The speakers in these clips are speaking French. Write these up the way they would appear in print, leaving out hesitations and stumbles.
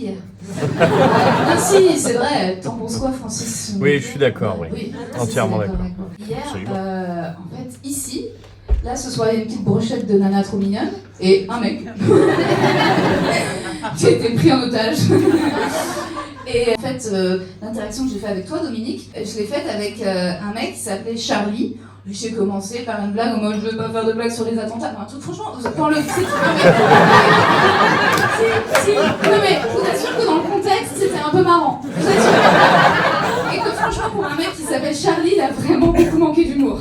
hier. Ah si, c'est vrai, t'en penses quoi, Francis? Oui, je suis d'accord, oui. Oui, Entièrement d'accord. Hier, en fait, ici, là, ce soir, il y a une petite brochette de nana trop mignonne, et un mec qui a été pris en otage. Et en fait, l'interaction que j'ai faite avec toi, Dominique, je l'ai faite avec un mec qui s'appelait Charlie. J'ai commencé par une blague en mode je veux pas faire de blague sur les attentats. Enfin, un truc, franchement, quand le. Si, non mais, je vous assure que dans le contexte, c'était un peu marrant. Je vous assure. Et que franchement, pour un mec qui s'appelle Charlie, il a vraiment beaucoup manqué d'humour.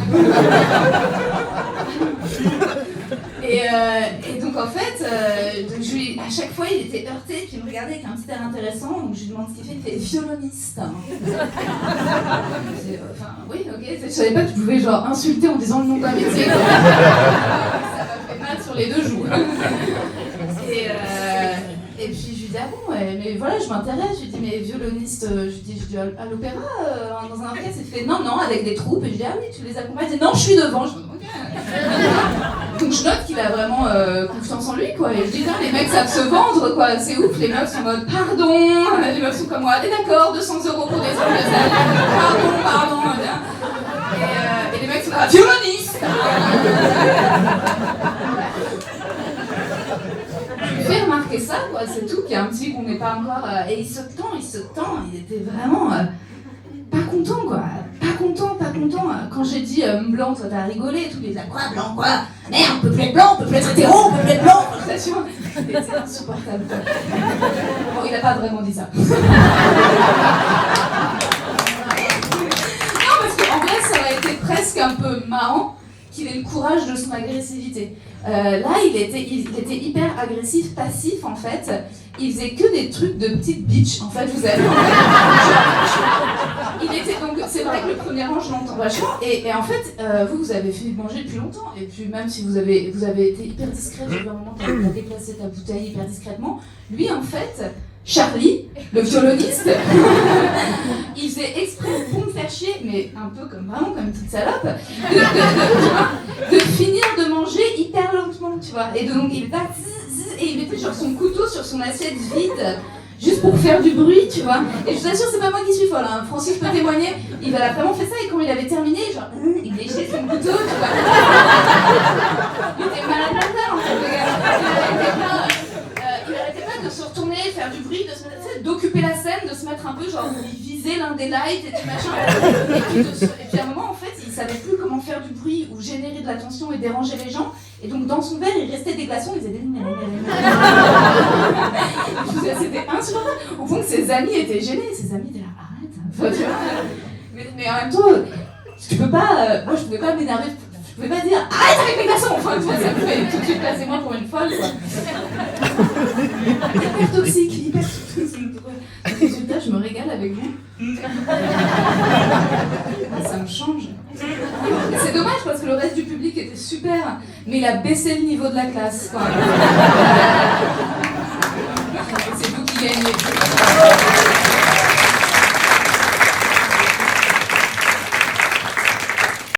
Et donc en fait, à chaque fois il était heurté, puis il me regardait avec un petit air intéressant, donc je lui demande ce qu'il fait, il fait violoniste. Enfin, oui, ok, je savais pas que je pouvais genre insulter en disant le nom d'un métier. Ça m'a fait mal sur les deux joues. Et puis je lui dis ah bon, ouais, mais voilà, je m'intéresse, je lui dis mais violoniste, je dis à l'opéra, dans un orchestre, il fait non, avec des troupes, et je dis ah oui, tu les accompagnes, il dit non, je suis devant, je dis ok. Donc je note qu'il a vraiment confiance en lui, quoi, et je dis les mecs savent se vendre, quoi, c'est ouf, les meufs sont en mode pardon, les meufs sont comme moi, allez d'accord, 200 € pour des hommes, pardon, et les mecs sont comme violoniste. Fait remarquer ça, quoi, c'est tout, qu'il y a un petit qu'on n'est pas encore. Et il se tend, il était vraiment pas content, quoi. Pas content. Quand j'ai dit blanc, toi t'as rigolé et tout, il disait quoi, blanc, quoi? Merde, on peut plus être blanc, on peut plus être hétéro, on peut plus être blanc! Je t'assure, c'était insupportable. Bon, il a pas vraiment dit ça. Non, parce qu'en vrai, ça aurait été presque un peu marrant qu'il ait le courage de son agressivité. Là, il était hyper agressif, passif en fait. Il faisait que des trucs de petite bitch. En fait, vous avez. Il était donc. C'est vrai que le premier rang, je l'entends vachement. Et en fait, vous avez fini de manger depuis longtemps. Et puis même si vous avez été hyper discret, j'ai vu un moment, t'as déplacé ta bouteille hyper discrètement. Lui, en fait. Charlie, le violoniste, il faisait exprès pour me faire chier, mais un peu vraiment comme une petite salope, de finir de manger hyper lentement, tu vois. Et donc il va et il mettait genre son couteau sur son assiette vide, juste pour faire du bruit, tu vois. Et je vous assure, c'est pas moi qui suis folle, hein. Francis peut témoigner, il a vraiment fait ça et quand il avait terminé, genre, il léchait son couteau, tu vois. Il était malade mental en fait, le gars. Il arrêtait pas de se retourner, faire du bruit, d'occuper la scène, de se mettre un peu genre, il visait l'un des lights et tout machin. Et puis à un moment, en fait, il savait plus comment faire du bruit ou générer de l'attention et déranger les gens. Et donc dans son verre, il restait des glaçons, il faisait des c'était insupportable. Au fond que ses amis étaient gênés, ses amis étaient là, arrête. Enfin, tu vois. Mais en même temps, tu peux pas, moi je pouvais pas m'énerver. Je pouvais pas dire arrête avec les glaçons, enfin tu vois, ça me fait tout de suite passer moi pour une folle, quoi. Hyper toxique. Résultat, je me régale avec vous. Ça me change. C'est dommage parce que le reste du public était super, mais il a baissé le niveau de la classe, quoi. C'est vous qui gagnez.